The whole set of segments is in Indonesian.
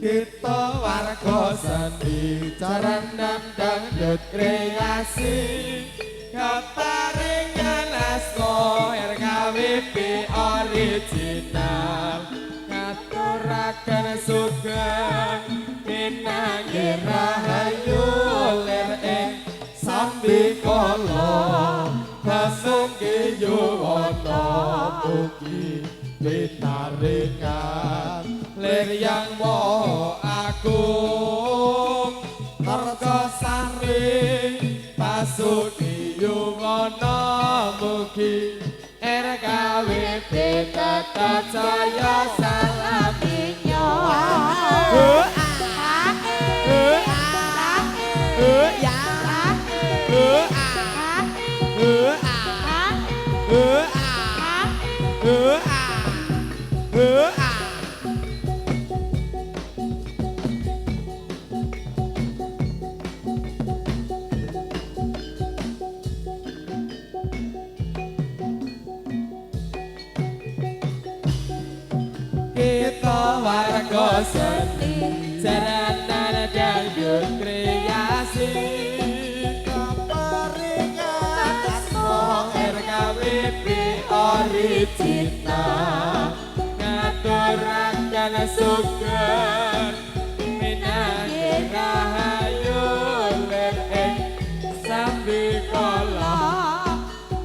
kita warga seni jaranan dangdut kreasi keparingan asko RKWP original ngaturaken sugeng minangka rahayu lir ing sambikala pasungke yuwana mugi pitaringan lir yang moho agung Kartosari pasuki yuwana mugi RKWP tetap jaya salaminya kita warga seni jaranan dangdut kreasi keparingan asma RKWP original ngaturaken sugeng minangka rahayu lir ing sambikala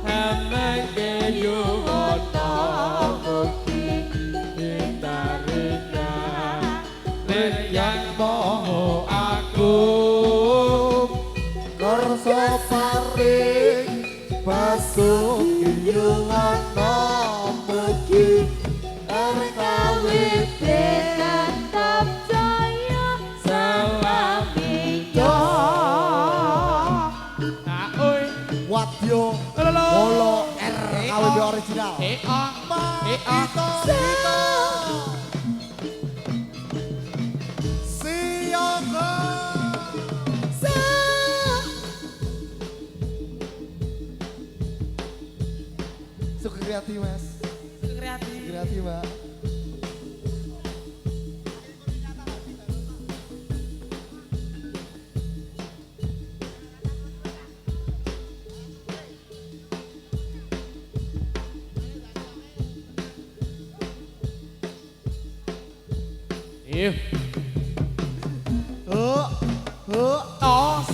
hamengke yuwana mugi lir yang moho agung karsa paring pasuki yuwana mugi RKWP tetap jaya salaminya wadyo Molo RKWP original Suka kreatif mas. Kreatif mbak. Iya. Tos.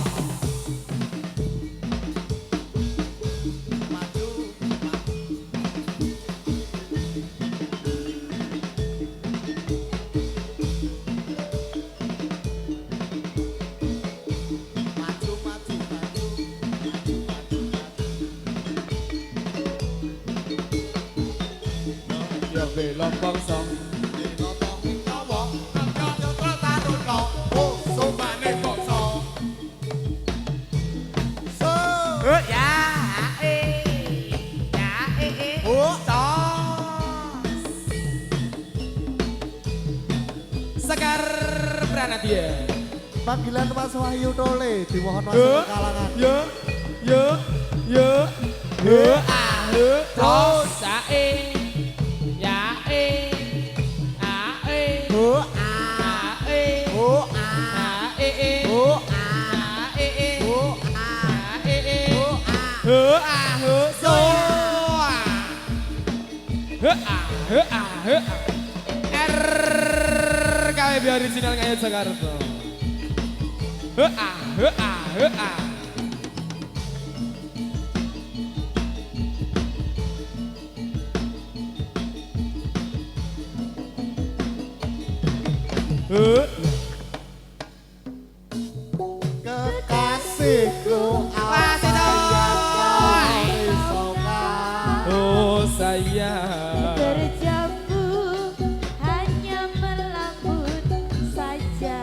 Belong bongsong dinotongi kawa kanca tarun lo oh somane bongsong so ya oh tos Sekar Pranadia panggilan Mas Wahyu Tole dimohon masuk ke kalangan terus RKWP original kayak Jakarta. Kekasihku oh sayang terjambu hanya melambut saja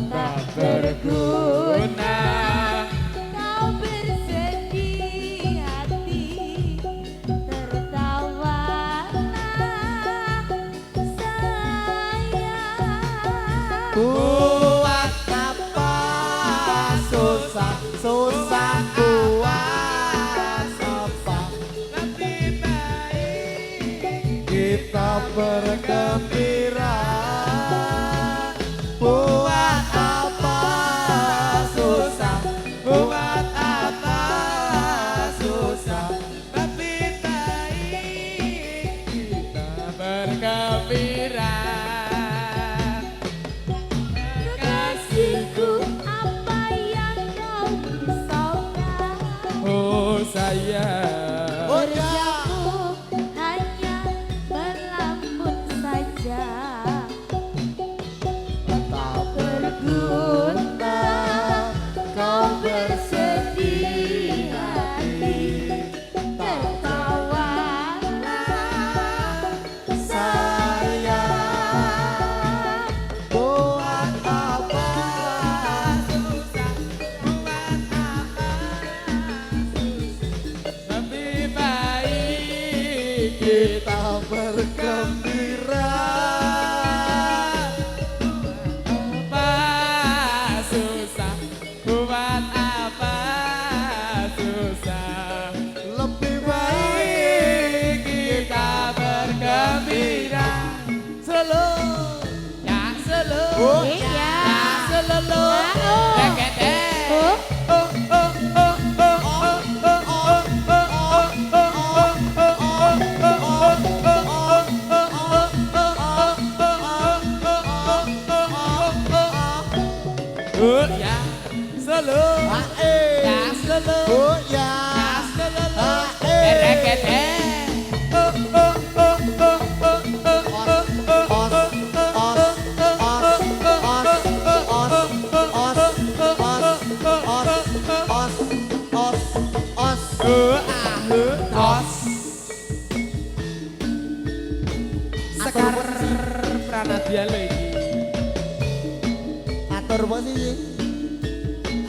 tak berguna kau bersedih hati tertawalah sayang kuat apa susah kuat apa lebih baik kita bergembira bergembira Kasihku apa yang kau risaukan? oh sayang Oh ya. Kerjaku hanya melamun saja. Tak Berguna kau bersedih hati. Tertawalah sayang. buat apa lebih baik kita kita bergembira. apa susah buat apa susah Lebih baik baik kita bergembira selalu ya selalu Oh, Iya. ya selalu Oh. dekete Oh. Ya selalu ya selalu Oh ya. ya selalu Eh. dekete tos Sekar Pranadia lho iki. Atur posisi.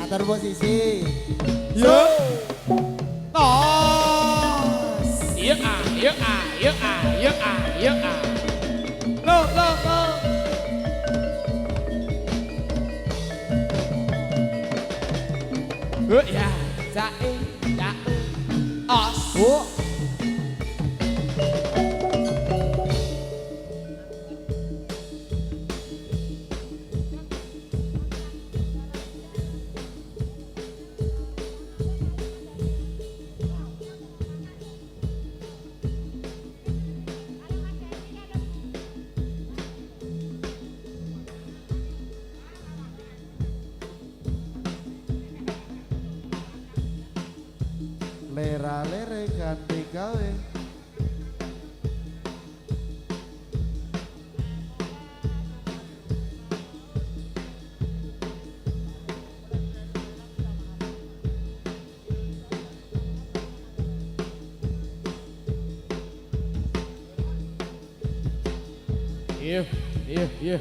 Atur posisi. Yo. Tos. Yo ah, yo ah, yo ah, yo ah, yo ah. Lo lo lo. Ya, jae, jae. Os. Oh. Lera-lere ganti gawe. Iya, iya, iya.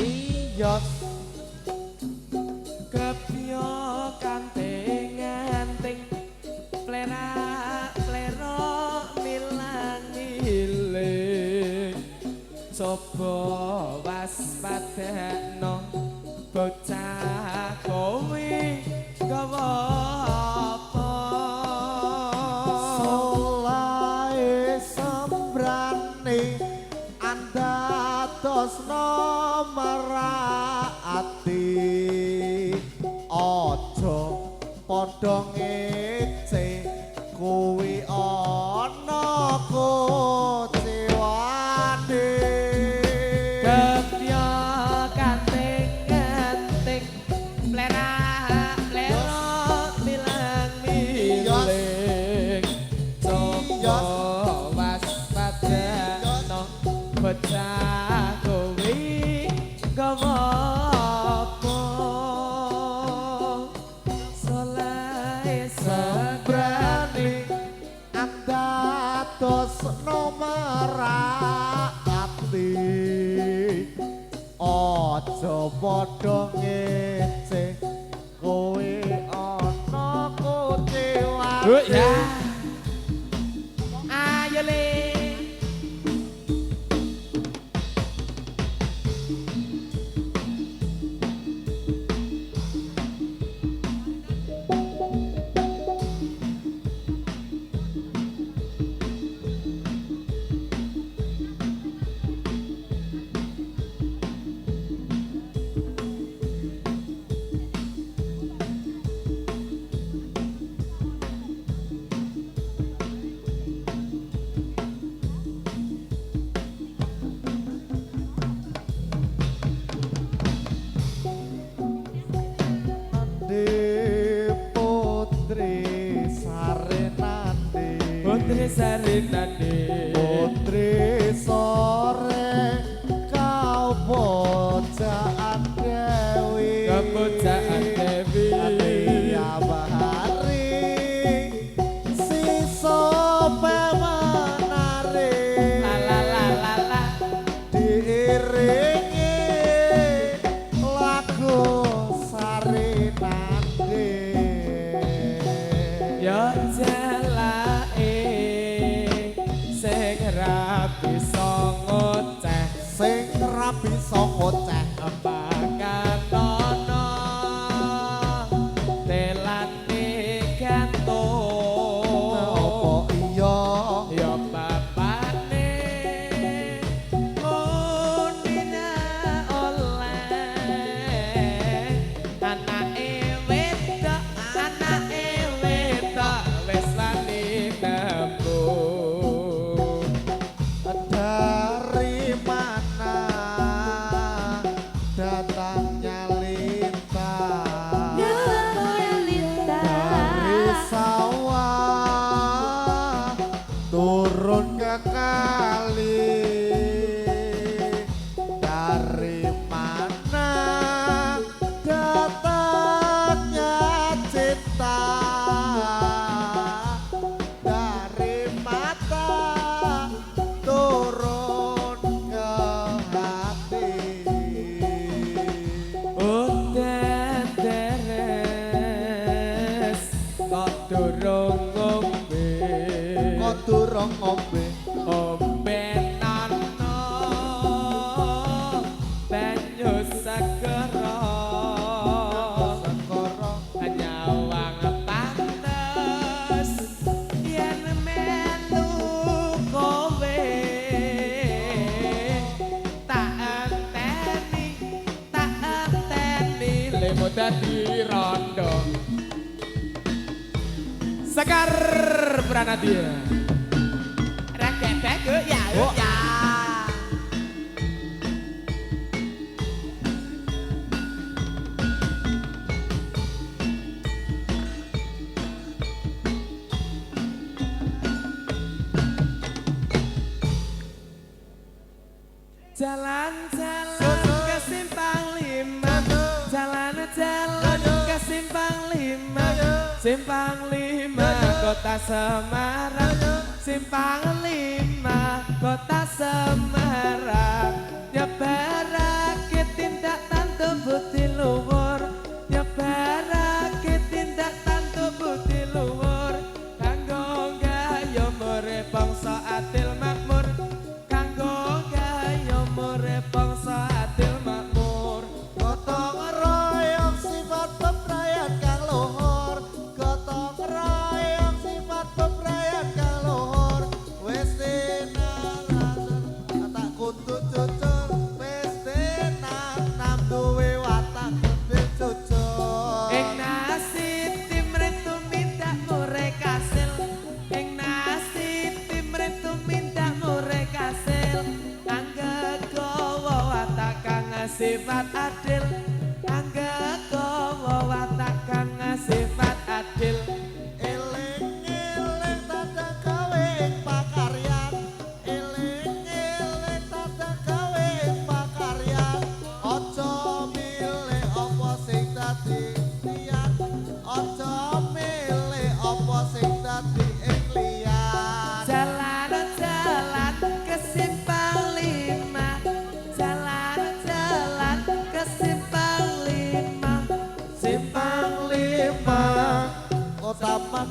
Iya. Kepyo kanting nganting plera plero milang miling sapa waspadakno bocah kowe gawa apa Solae sembrane andadosno merati aja padha ngece kuwi ana kocewane Kepyo kanting nganting plera plero milang miling sapa waspadakno bocah kowe gawa apa solae Sebrani andados nomerati aja padha ngece kowe ana kocewane Oh ya. Ayo le. sinane Putri sore kau pojaan dewi kepujaan Dewi Atia bahari si sope menari la la la la la diiringi lagu sari nandi yo jelae sing rapi ngoceh sing rabi ngoceh ambakan ono telane gantung apa iya yo bapakne unina oleh anake wedok wis lali nembung dari mana datangnya Lita dari sawah turun ke kali dari mana datangnya cinta dari mata turun ke hati udan deres kok durung ngombe kok durung ngombe omben ana banyu segara sekoro nyawang pantes yen melu kowe tak enteni lemo dadi rondo Sekar Pranadia rakyat bagus ya ya Jalan-jalan ke simpang lima Jalan-jalan ke simpang lima Simpang lima kota Semarang Simpang lima kota Semarang Nyebarake tindak tantu bukti luhur Nyebarake tindak tantu bukti luhur Kanggo gayo more bangsa adil makmur Kanggo gayo more bangsa adil makmur gotong royong sifat bebrayat kang luhur gotong royong sifat bebrayat kang luhur wis dinalan tak kudu jujur wis dinanam duwe watak kudu jujur Ing nasi timren tumindak mure kasil Ing nasi timren tumindak mure kasil Angga gawa watak kang sifat adil Angga gawa watak kang sifat adil eling-eling tanda gawe pakaryan eling-eling tanda gawe pakaryan aja milih apa sing dadi liyan aja milih apa sing dadi ing liyan Jalan-jalan ke simpang lima Jalan-jalan ke simpang lima simpang lima kota mak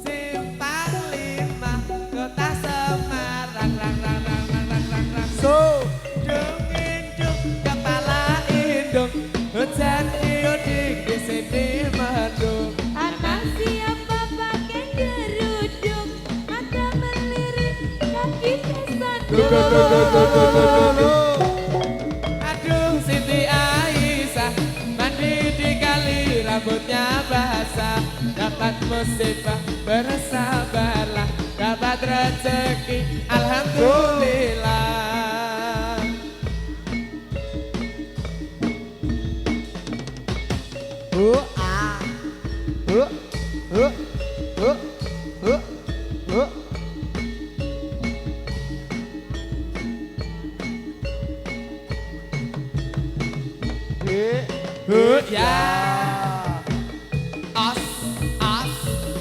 Simpang lima kota Semarang rang rang rang rang rang rang rang so Dung indung kepala indung hujan iuding di sini mendung Anak siapa pakai kerudung Mata melirik kaki kesandung Aduh Siti Aisyah mandi di kali rambutnya basah dapat musibah bersabarlah dapat rezeki alhamdulillah Ya. As, as,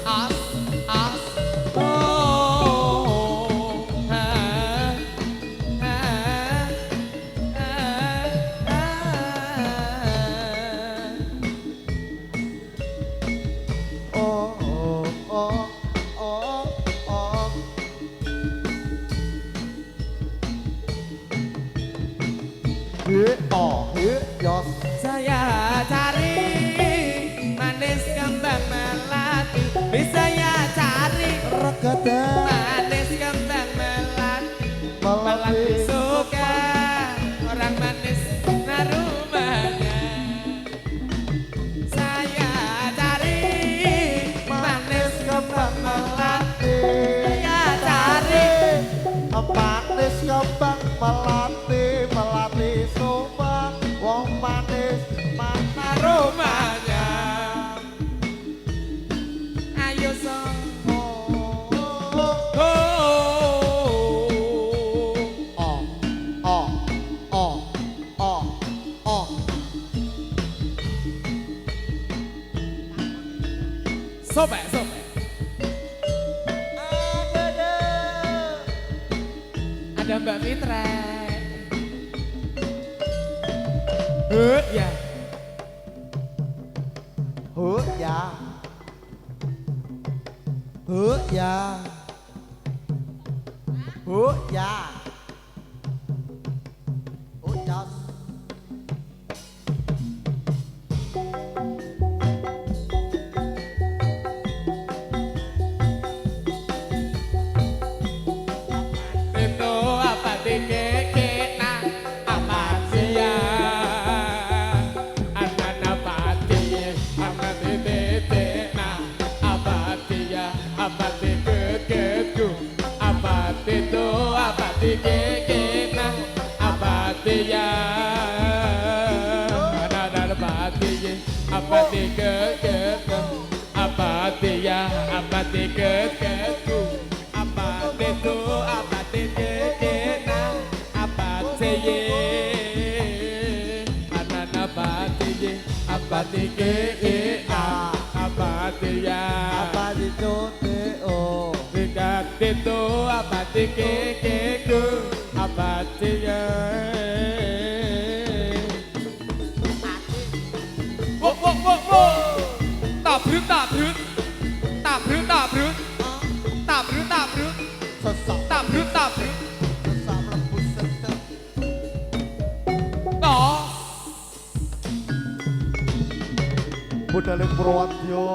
as, as. Oh, ha, ha, ha, ha. Oh, oh, oh, oh, oh. Yos. Saya cari manis kembang melati. Bisa ya cari Regada. manis kembang melati. Melati suka orang manis na rumahnya. Saya cari manis kembang melati. Saya cari Manis kembang melati, melati soba, wong manis mana rumahnya. Ayo song. oh, Oh. oh, oh, oh, oh. Sobek, sobek. Ada Mbak Fitra. Ya. Ya. Ya. Ya. Ucap. Itu apa dikekena apa dia anak apa dia amat dikekena apa dia apa dikekeku apa itu apa dikekena apa dia anak apa dia apa dikekeku apa dia apa dikekeku apa itu apa dikekena apa seye anak apa dia apa dikekena apa dia Apa dicote oh. Dekat itu apa dikekeku apa dia Wok wok wok wok tabrut tabrut tabrut tabrut tabrut tabrut Sesak, tabrut tabrut sesak mlebu sedep. tos Budale Purwadya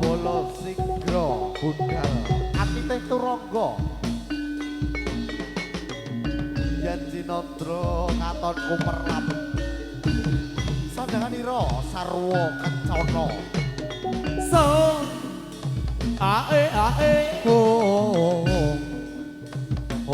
bala sigra budal atite turangga. Yen Jinandra katon kumerlap. Sandanganira sarwa kencana. so ae ae Oh, oh,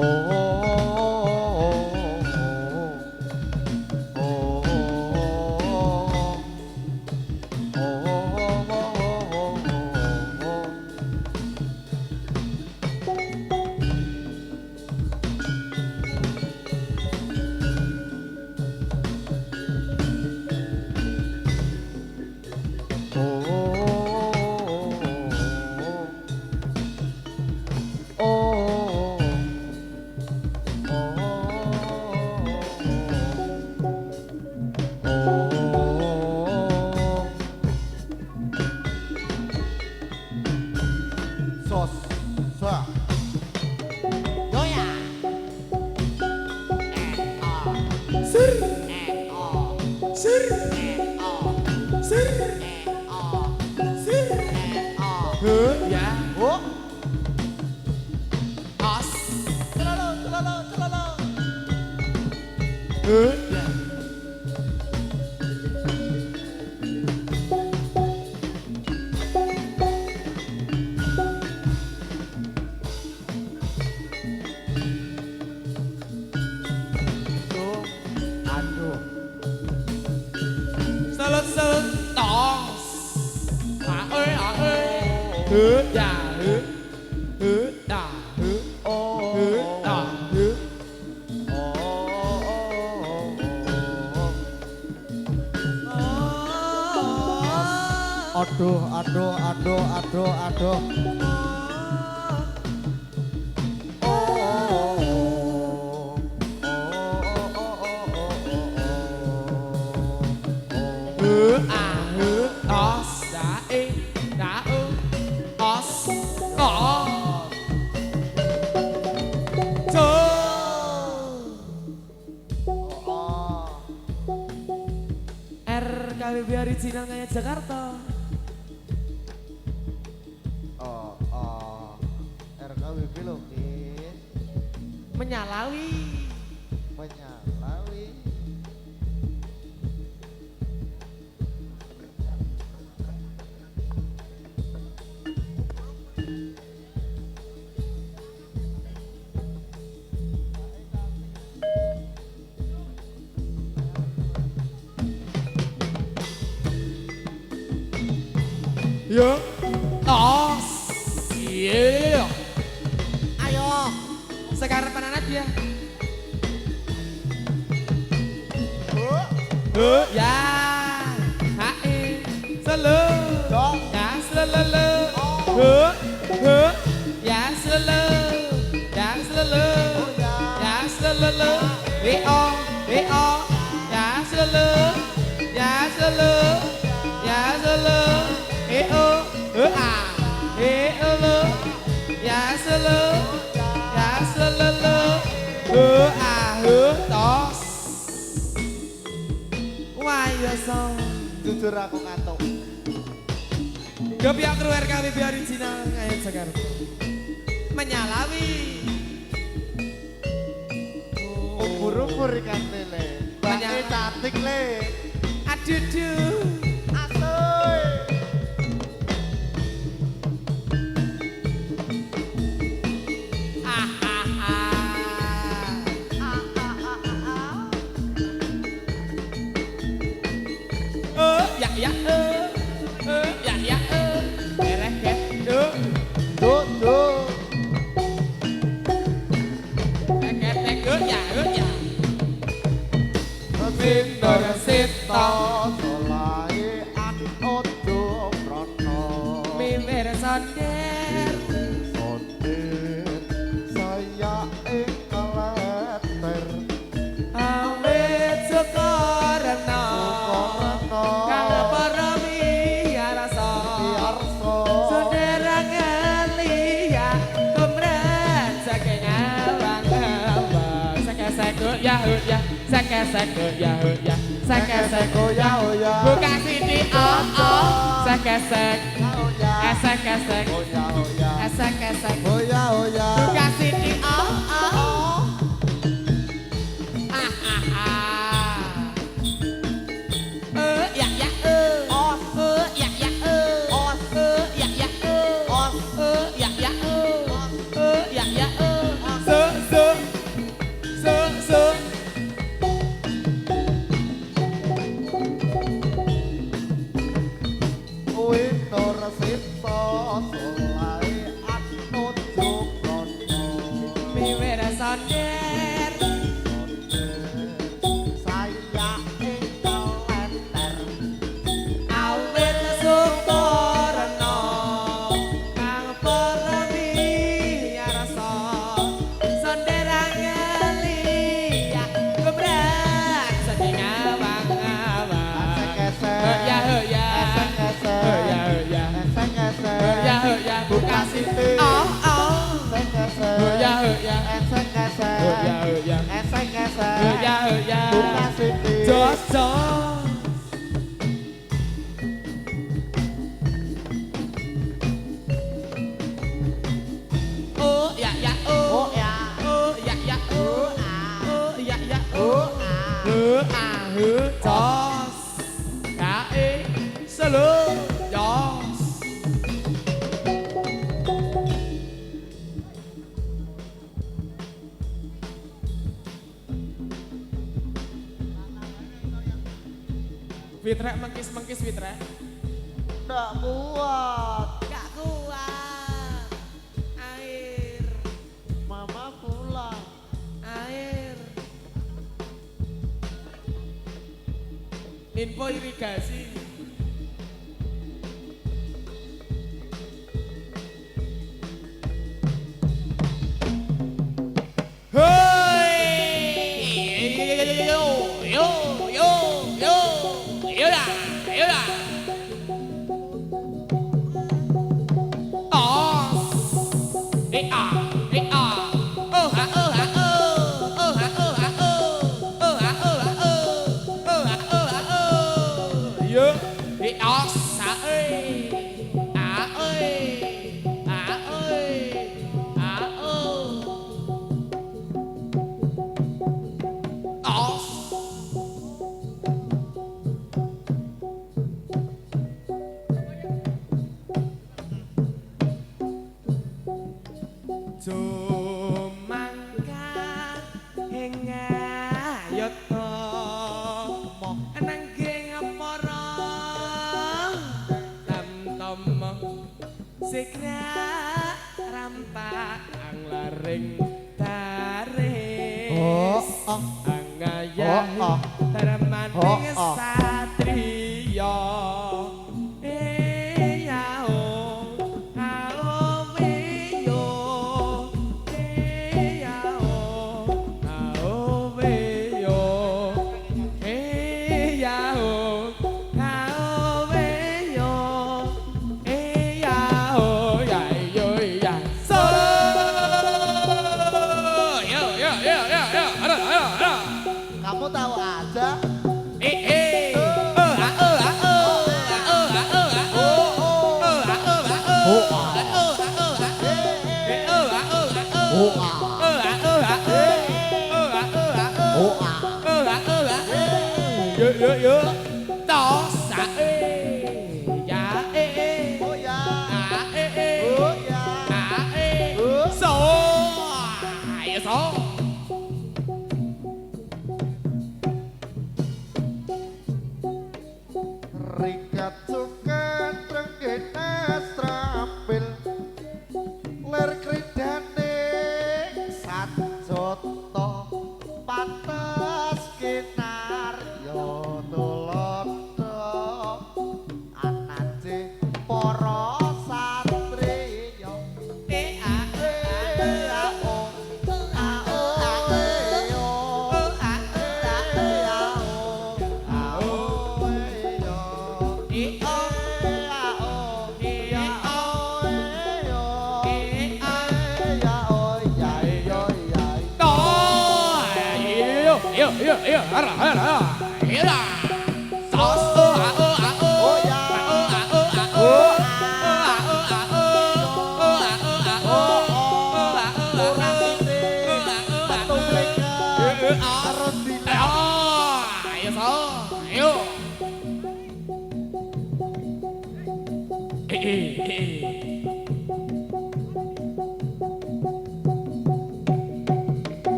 oh, sos, sa, yoya, sir sir sir sir ya oh, as celalo, celalo, celalo. ya Tuh, aduh, salat salat tos ae ae ya da oh, da oh, oh, oh, oh. Aduh, aduh, aduh, aduh, aduh. Os dae dau os ngõ RKBB original Ngayat Jakarta. RKBB loh, Kis. Menyalawi. Menyalawi. Yo, os, yeah. Ayo. Sekarang panas dia. Ya, hae, selo, ya selo, ya selo, ya selo, ya selo, eo, ya selo, ya selo, ya selo, eo, ya selo, ya selo, tos. Wayo song. Jujur aku ngantuk. Gebiak kru RKBB original Ngayat Jakarta. Menyalawi. Ubur-ubur ikan lele. Banyak cantik le. Aduh. Asoy. Sindor sito Solai ojo prono. mimir sonder Sondir saya kaleter. awet sekarana kang parami rasa Biarso. sederangan liya kumret saking abang-abang sekesek ya sekesek ya sekesek Oya oya. buka sini sekesek sekesek Oya oya. sekesek Oya oya. buka sini Wintor sito solai ojo prono. mimir sonder Saya kaleter. awet sukarna kang parami rasa senderangan liya kebrak saking abang-abang buka sini jos jos kae selo jos Fitra mengkis Fitra Nggak kuat. gak kuat air Mama pulang. air info irigasi Jumangkat ing ayata nanging para tamtama sikra rampak anglaring taris angayahi termaning satriya Kamu tahu aja. Tỏ xã dạ số số Rikat suket renggenes terampil ler kridane satjoto pantes kinaryo tulodo anace para satriya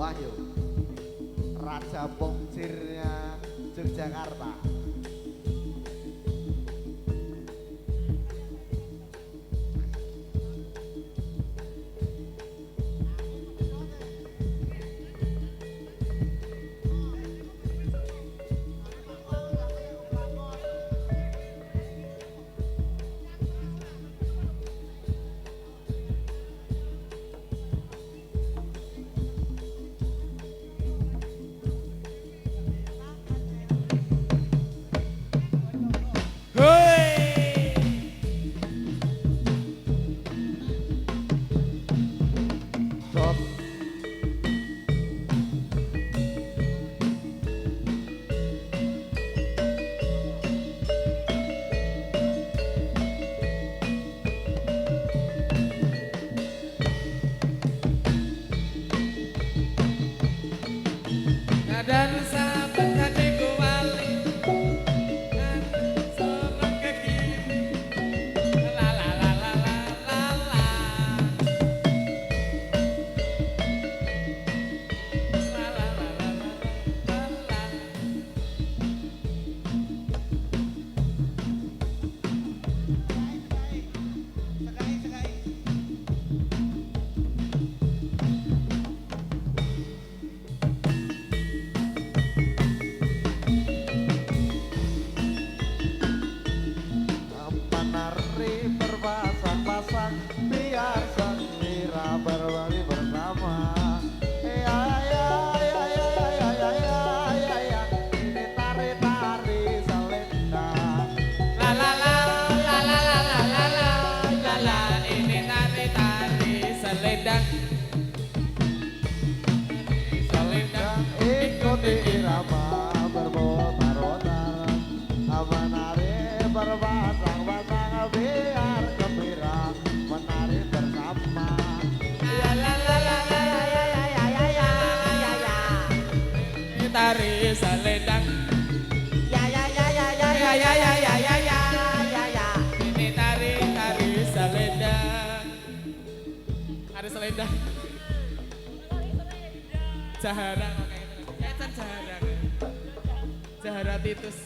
Wahyu Raja Pongcirnya Yogyakarta. selendang. Selendang ikuti irama berputar-putar, menari berbatang-batang biar gembira menari bersama. Ya la la la la ya ya ya ya ya ya ya. tari selendang. Ya ya ya ya ya ya ya ya ya ya ya ya. Ini tari selendang. Tari selendang. Jahara Ecan Jahara. Jahara Titus.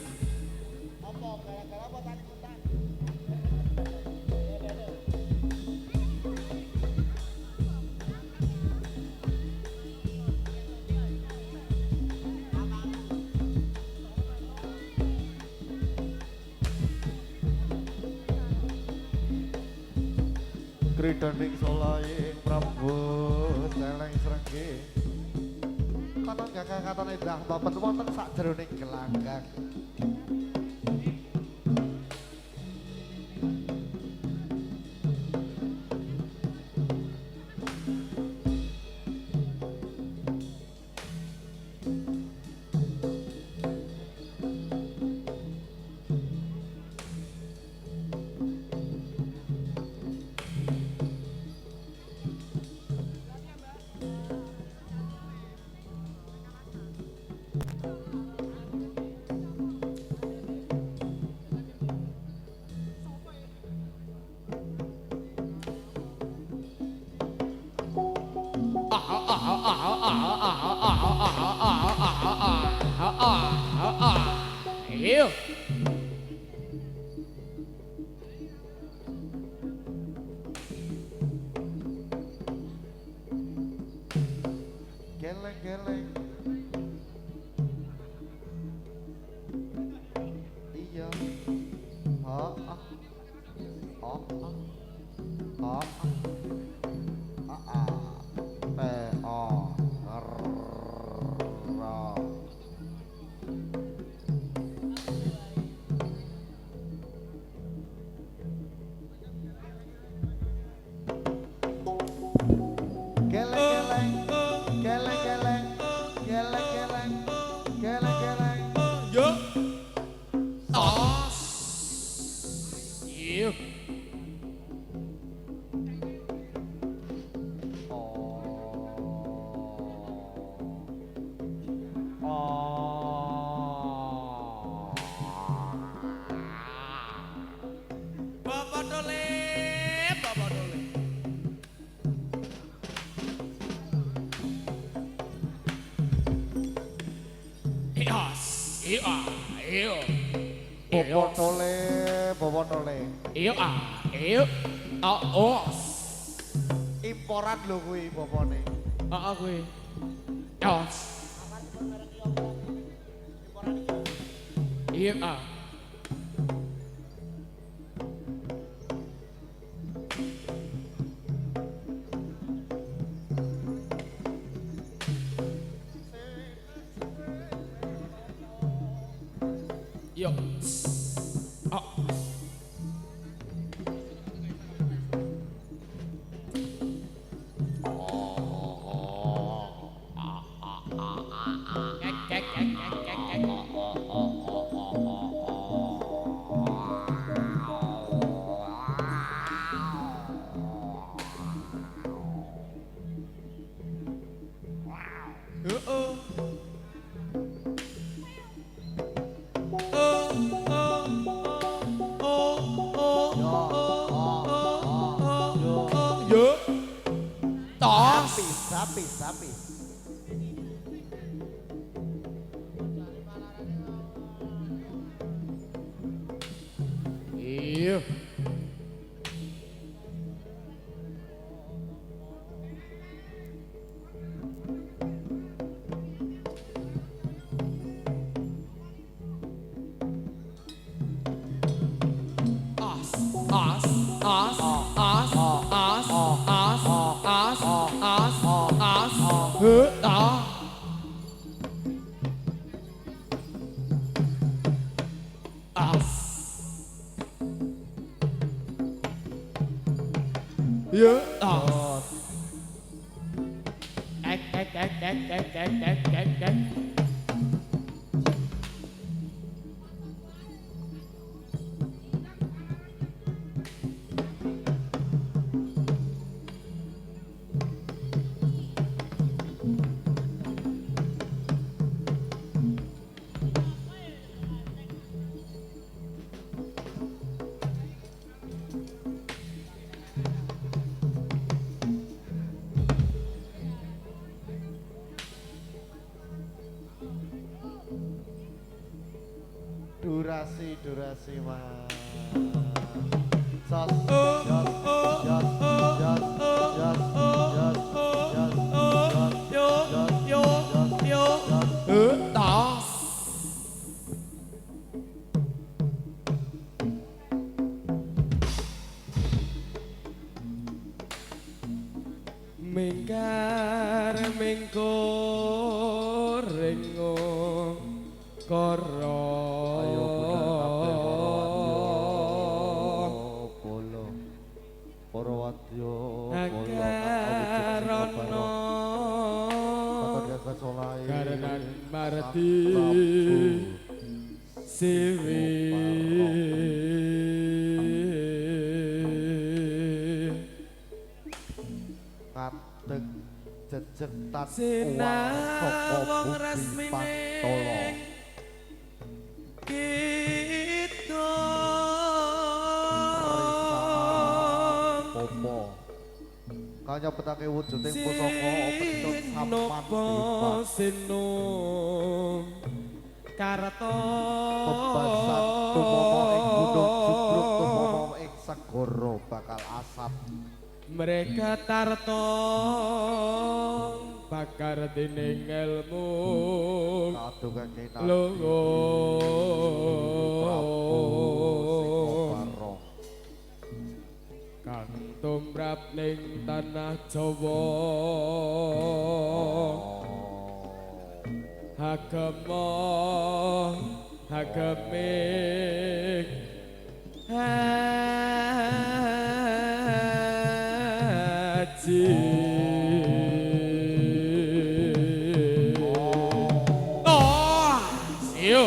Apa gara-gara apa tadi petang? Kridaning solaing prambut celeng srengge katon gagah katon endah bapen wonten sakjeroning gelanggang. Ayo. Geleng-geleng. Iya. Oh, oh. Oh, oh. Oh, oh. Geleng-geleng, geleng-geleng, geleng-geleng, geleng-geleng. Yo. Tos. Iyo. Bapak Dole, Bapak Dole. Ios, iyo, iyo. Bobotole, bobotole. Iyo, iyo. Os. Imporan lho kuwi bobone. Kuwi. Os. Iyo, Yo. Sapis. Iyo. Ya, Durasi mas. Sos, jos, jos, jos, jos, jos, jos, tos. Mingkar mingkur ringo koro. Karenan marti siwi ngadeg jejetan sinawang resmine kita popo kanya petake wujuding pusaka petut sampan sinum karto bebasan tumomo ing gunung jubruk tumomo ing segara bakal asap mereka tarto bakar dening ilmu kadungake lungo kang tumrap ning tanah Jawa Hagama hagemik haji oh siu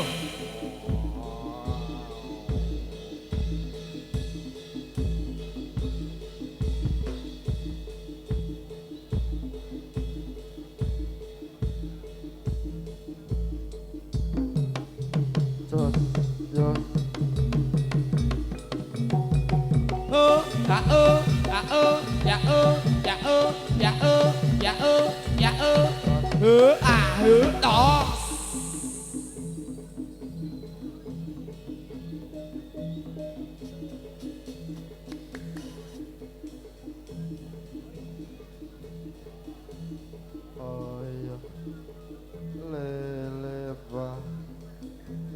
đó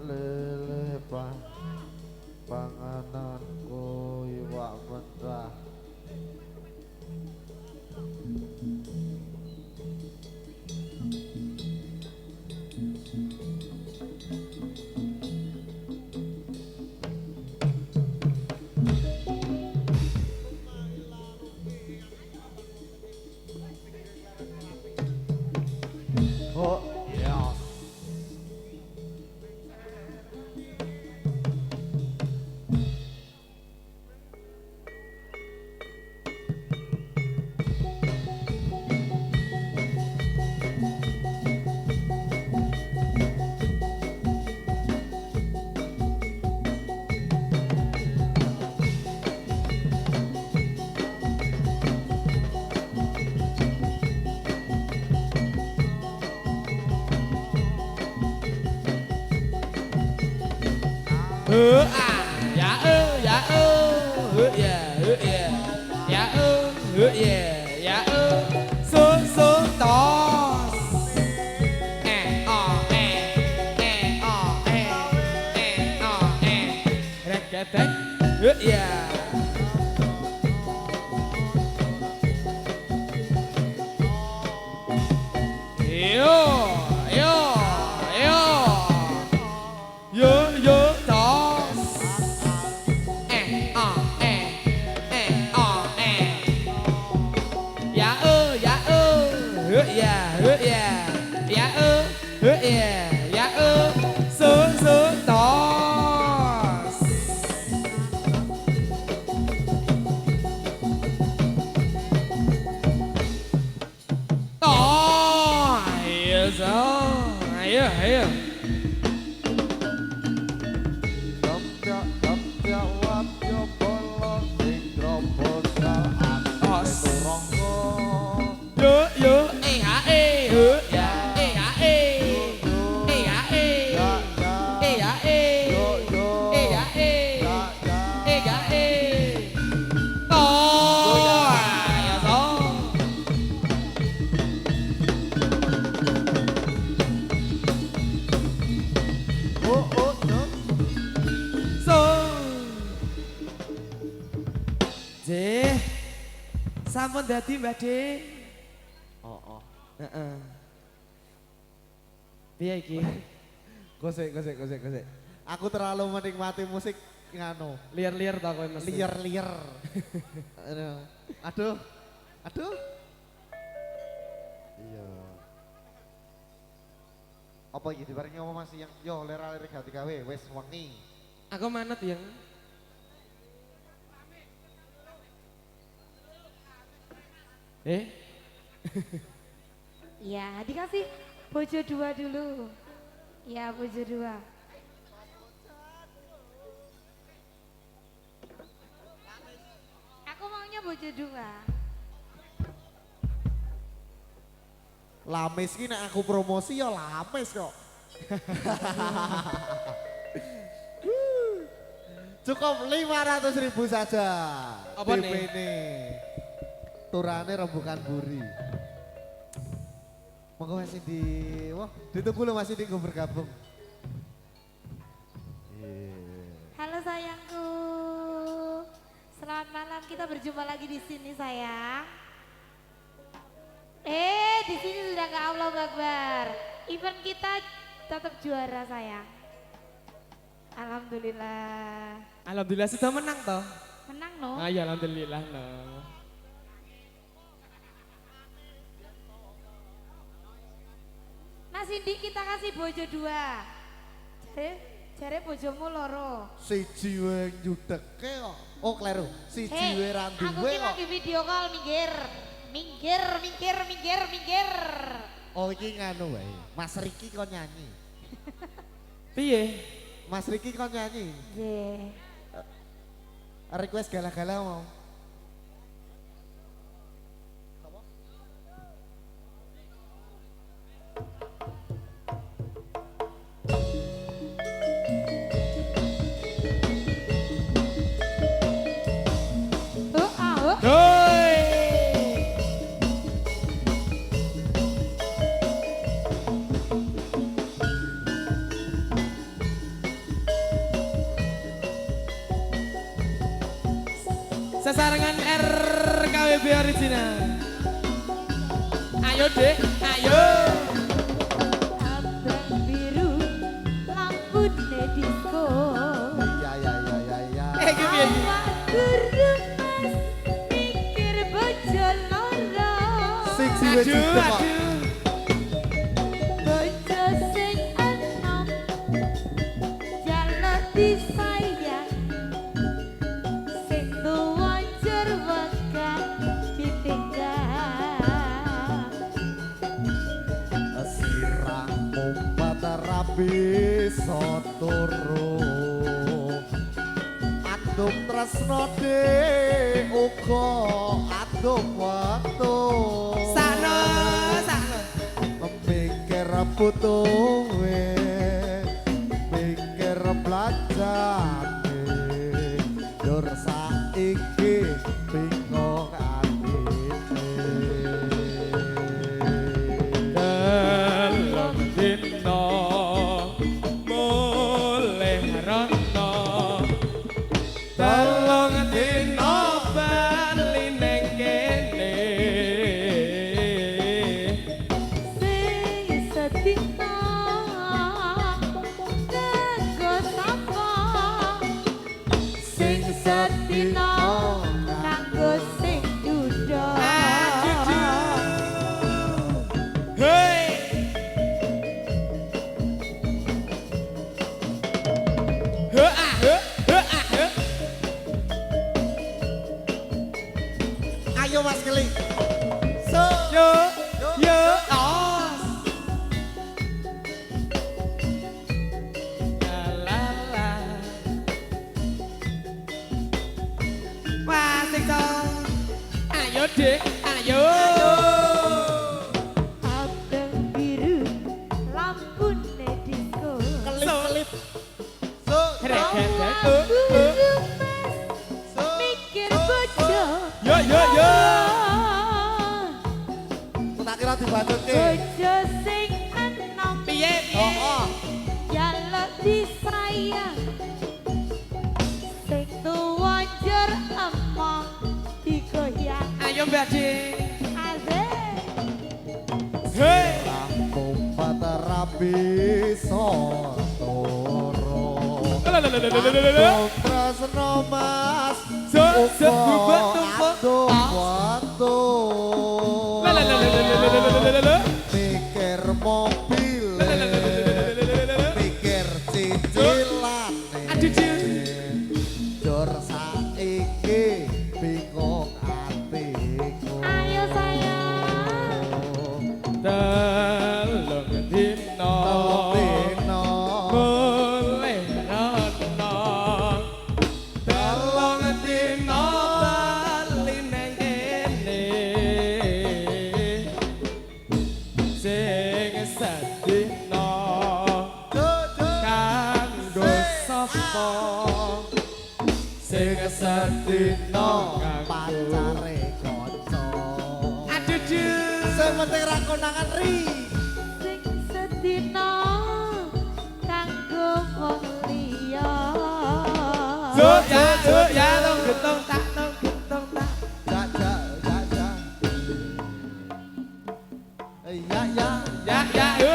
lele pa pangananku iwak mentah oh yes yeah Sampun dadi Mbak De. Oh. Heeh. Piye iki? Gosek. Aku terlalu menikmati musik nganu. Liar-liar ta kowe mesti. Liar. Aduh. Iya. Apa iki dibarengi apa masih yang yo lera-lirik hati gawe wis wengi. Aku manut yang. Ya, dikasih bojo 2 dulu. Ya, bojo 2. Aku maunya bojo 2. Lames ki nek aku promosi ya lames kok. Cukup 500.000 saja. Apa DP nih? ini. Turane rembukan buri. Monggo masih ditunggu lo masih gue bergabung. Halo sayangku. Selamat malam, kita berjumpa lagi di sini sayang. Di sini sudah ke Allahu Akbar. Event kita tetap juara sayang. Alhamdulillah. Alhamdulillah sudah menang toh. Menang no. Ah ya alhamdulillah no. Mas Indi kita kasih bojo 2. Jare bojomu loro. Siji wae nyudeke kok. Oh kleru. Siji wae ra Aku duwe ki kok. lagi video call minggir. Minggir. Oh iki nganu wae. Mas Riki kok nyanyi. Piye? Mas Riki kok nyanyi. Nggih. Request gala-gala mau. Doi. Sesarengan RKWB original. Ayo Dek, ayo. Abang biru lampune disco. Ya. Iki piye iki? Awak geremes mikir bojo loro. Siji wae Aduh, nyudek kok. aduh. Bojo sing enom jaluk disayang. Sing tuwa njur wegah ditinggal. Sirah umpat rabi sotoro. Adum tresno de uga adum wektu. Sakno. Mikir butuhe, mikir blanjane. Dur saiki bingung atine. Dalam dino mulih rono. Telung dino bali neng kene. Sing sedina nganggo sapa. Sing sedina nganggo sing duda. Hei. Ayo Mas Keli. Yo, yo, os. La la. Masih dong. Ayo Dek, ayo. Abang biru lampune disco. Kelip-kelip. So, Mikir bojo. Yo, yo, yo. tak kira dibatutke. Bojo sing enom Piye, piye? Oh. jaluk disayang. Sing tuwa njur emong digoyang. Ayo Mbak Cing. Asik. Hei. Pompat rapi sotoro. Tresno mas Buat tumpuk pikir mobil pikir cicilan jor saiki bingung atiku Ayo sayang. Telung dino boleh nono telung dino bali nang kene sing sedina kanggo sapa sing sedina pancare kanca aduh sing penting ra konangan ri Sing sedina kanggo wong liya. ya dong getong tak ja ja ja ja ja. Ya ya ya